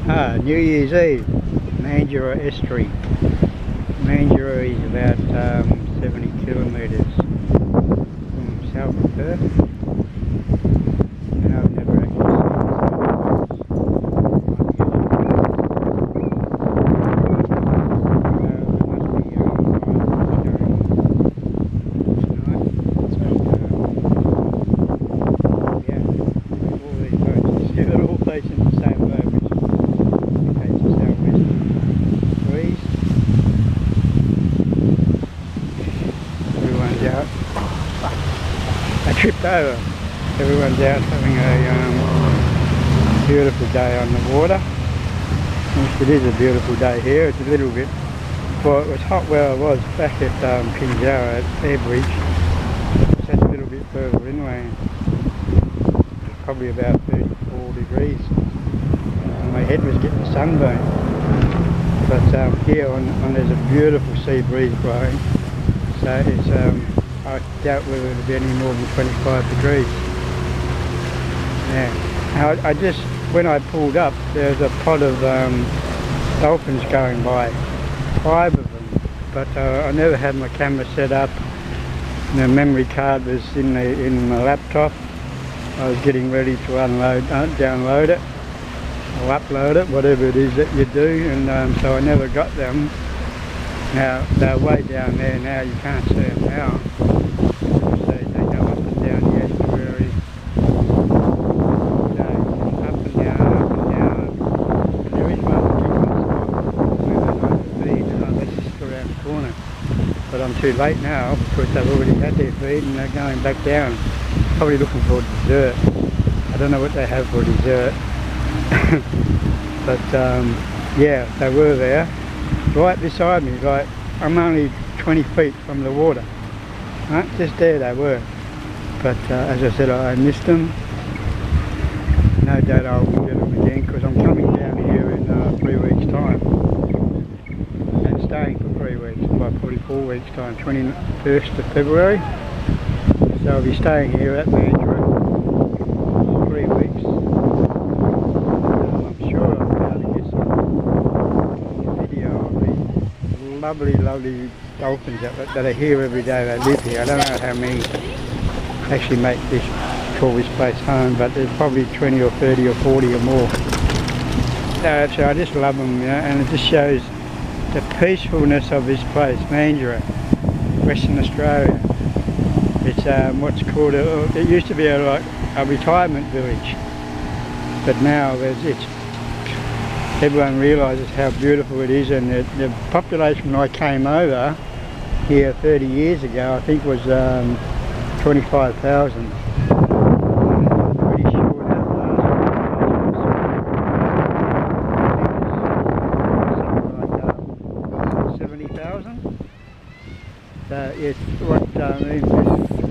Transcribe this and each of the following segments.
New Year's Eve, Mandurah Estuary. Mandurah is about 70 kilometres from south of Perth, and I've never actually seen in the same way, which indicates a southwest breeze. Everyone's out. I tripped over. Everyone's out having a beautiful day on the water. Which it is a beautiful day here. It's a little bit, well, it was hot where I was back at Pinjarra at Airbridge. It's just a little bit further inland. Probably about 34 degrees. My head was getting sunburned. But here on there's a beautiful sea breeze blowing. So it's I doubt whether it'll be any more than 25 degrees. Yeah. Now I just, when I pulled up, there's a pod of dolphins going by, 5 of them. But I never had my camera set up. The memory card was in my laptop. I was getting ready to download it, or upload it, whatever it is that you do, and so I never got them. Now, they're way down there now, you can't see them now. So they go up and down the estuary, so up and down, and there is one particular spot where they like to feed, and let's just go around the corner. But I'm too late now, because they've already had their feed and they're going back down. Probably looking for dessert. I don't know what they have for dessert. But yeah, they were there. Right beside me, like I'm only 20 feet from the water. Right, just there they were. But as I said, I missed them. No doubt I will get them again, because I'm coming down here in 3 weeks time. And staying for 3 weeks, well, probably 4 weeks time, 21st of February. So I'll be staying here at Mandurah for 3 weeks. I'm sure I'll be able to get some video of the lovely, lovely dolphins that are here every day. They live here. I don't know how many actually call this place home, but there's probably 20 or 30 or 40 or more. So I just love them, you know, and it just shows the peacefulness of this place, Mandurah, Western Australia. It's what's called it used to be like a retirement village, but now everyone realises how beautiful it is, and the population when I came over here 30 years ago, I think was 25,000. I'm pretty sure that last 70,000. So it's what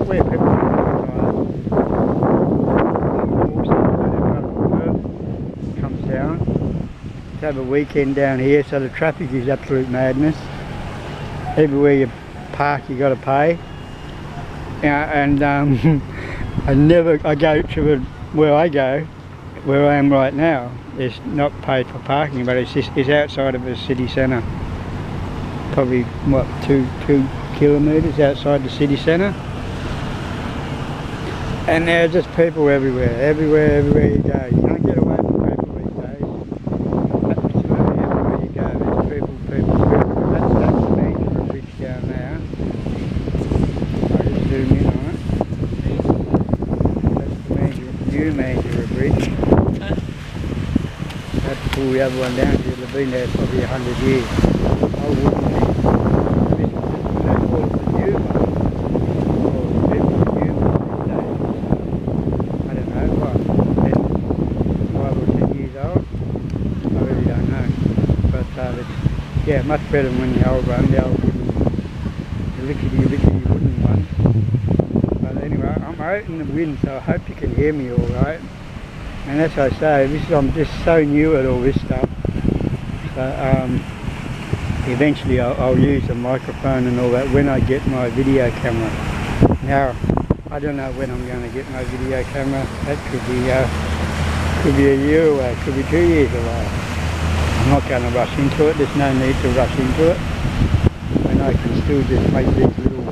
where people comes down to have a weekend down here, so the traffic is absolute madness. Everywhere you park you got to pay. And I go to where I am right now. It's not paid for parking, but it's outside of the city centre. Probably what 2 kilometres outside the city centre. And there's just people everywhere you go. You can't get away from people these days. Absolutely everywhere you go, there's people. That's the Mandurah Bridge down there. I'll just zoom in on it. That's the new Mandurah Bridge. I had to pull the other one down because they've been there probably 100 years. I wouldn't be. They call it the new one. Yeah, much better than the old one, the lickety wooden one. But anyway, I'm out in the wind, so I hope you can hear me all right. And as I say, I'm just so new at all this stuff. So eventually I'll use the microphone and all that when I get my video camera. Now, I don't know when I'm going to get my video camera. That could be a year away, could be 2 years away. I'm not going to rush into it. There's no need to rush into it. And I can still just make these little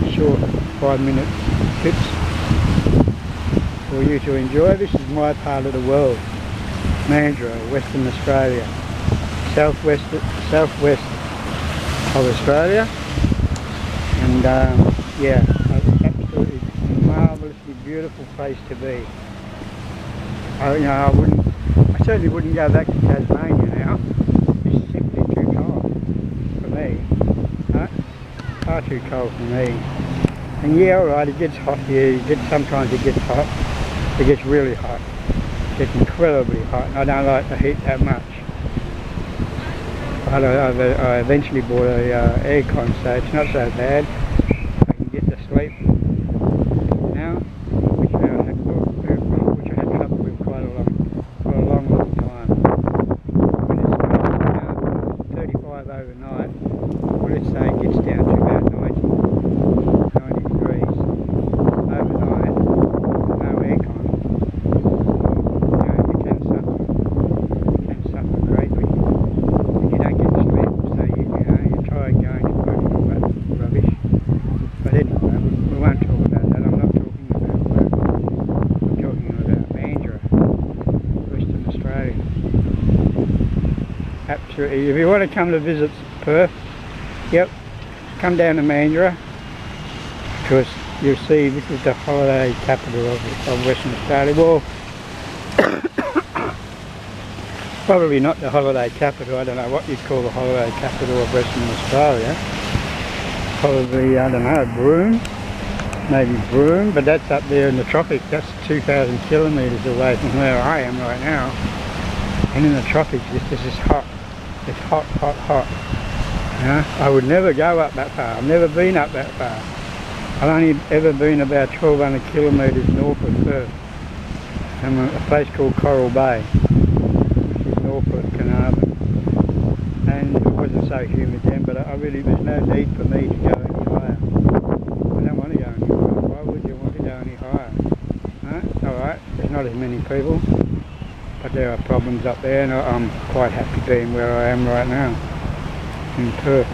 short 5-minute clips for you to enjoy. This is my part of the world. Mandurah, Western Australia. Southwest of Australia. And yeah, absolutely marvellously beautiful place to be. I certainly wouldn't go back to Tasmania now. It's simply too cold for me. Right? Far too cold for me. And yeah, alright, it gets hot here. Sometimes it gets hot. It gets really hot. It gets incredibly hot. And I don't like the heat that much. But I eventually bought a aircon, so it's not so bad. I can get to sleep now, which I had trouble with for a long time. When it's 35 overnight, well, let's say it gets down to about 90 degrees overnight, no aircon. You can suffer greatly. You don't get sleep, so you try going to work and all that rubbish. But anyway, we won't talk about that. I'm not talking about work. I'm talking about Mandurah, Western Australia. Absolutely. If you want to come to visit Perth, yep, come down to Mandurah, because you'll see this is the holiday capital of Western Australia. Well, probably not the holiday capital. I don't know what you'd call the holiday capital of Western Australia. Probably, I don't know, Broome, maybe Broome, but that's up there in the tropics. That's 2,000 kilometres away from where I am right now. And in the tropics, this is hot. It's hot, hot, hot. I would never go up that far. I've never been up that far. I've only ever been about 1,200 kilometres north of Perth, from a place called Coral Bay, north of Carnarvon. And it wasn't so humid then, but there's no need for me to go any higher. I don't want to go any higher. Why would you want to go any higher? It's alright, there's not as many people, but there are problems up there, and I'm quite happy being where I am right now, in Perth.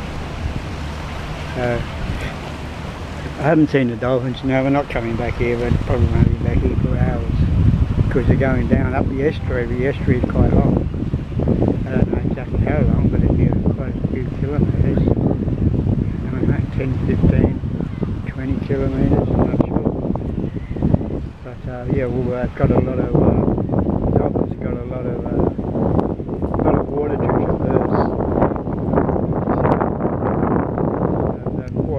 I haven't seen the dolphins. No, we're not coming back here, but probably won't be back here for hours, because they're going down up the estuary. The estuary is quite long. I don't know exactly how long, but it'll be quite a few kilometres. I don't know, 10, 15, 20 kilometres, I'm not sure. But yeah, well, I've got a lot of dolphins have got a lot of water to traverse.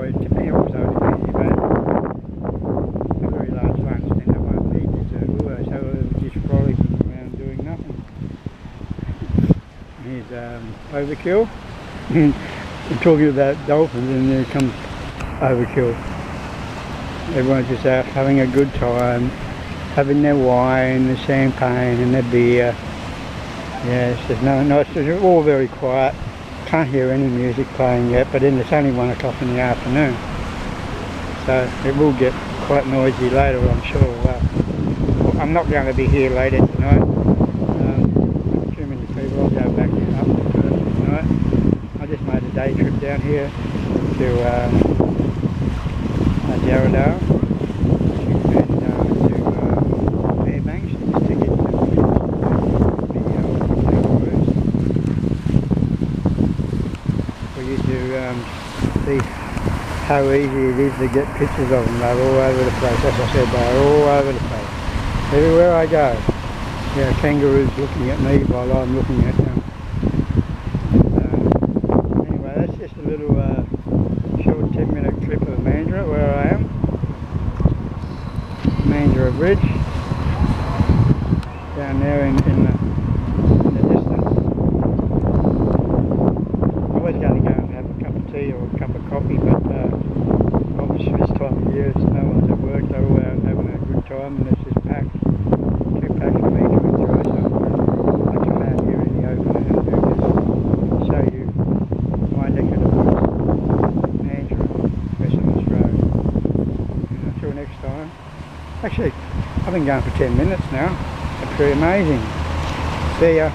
It also depends if they're very large ones, then they won't need to do, so they'll just frolicking around doing nothing. Here's overkill. I'm talking about dolphins, and there comes overkill. Everyone's just out having a good time, having their wine, their champagne and their beer. Yes, it's all very quiet. Can't hear any music playing yet, but then it's only 1 o'clock in the afternoon, so it will get quite noisy later, I'm sure. I'm not going to be here later tonight. Too many people. I'll go back up to Perth tonight. I just made a day trip down here to Jarrahdale and to Fairbanks, just to get the for you to see how easy it is to get pictures of them. They're all over the place. As I said, they're all over the place. Everywhere I go. Yeah, kangaroos looking at me while I'm looking at them. Anyway, that's just a little short 10-minute clip of Mandurah, where I am. Mandurah Bridge. Down there in the distance. I was going to go and have a cup of tea or a cup of coffee, but obviously this time of year no one's at work, they're all out having a good time, and it's just packed. Too packed for me to enjoy, so I come out here in the open and do this, show you my neck of the woods, Mandurah, Western Australia. And until next time. Actually, I've been going for 10 minutes now. It's pretty amazing. See ya.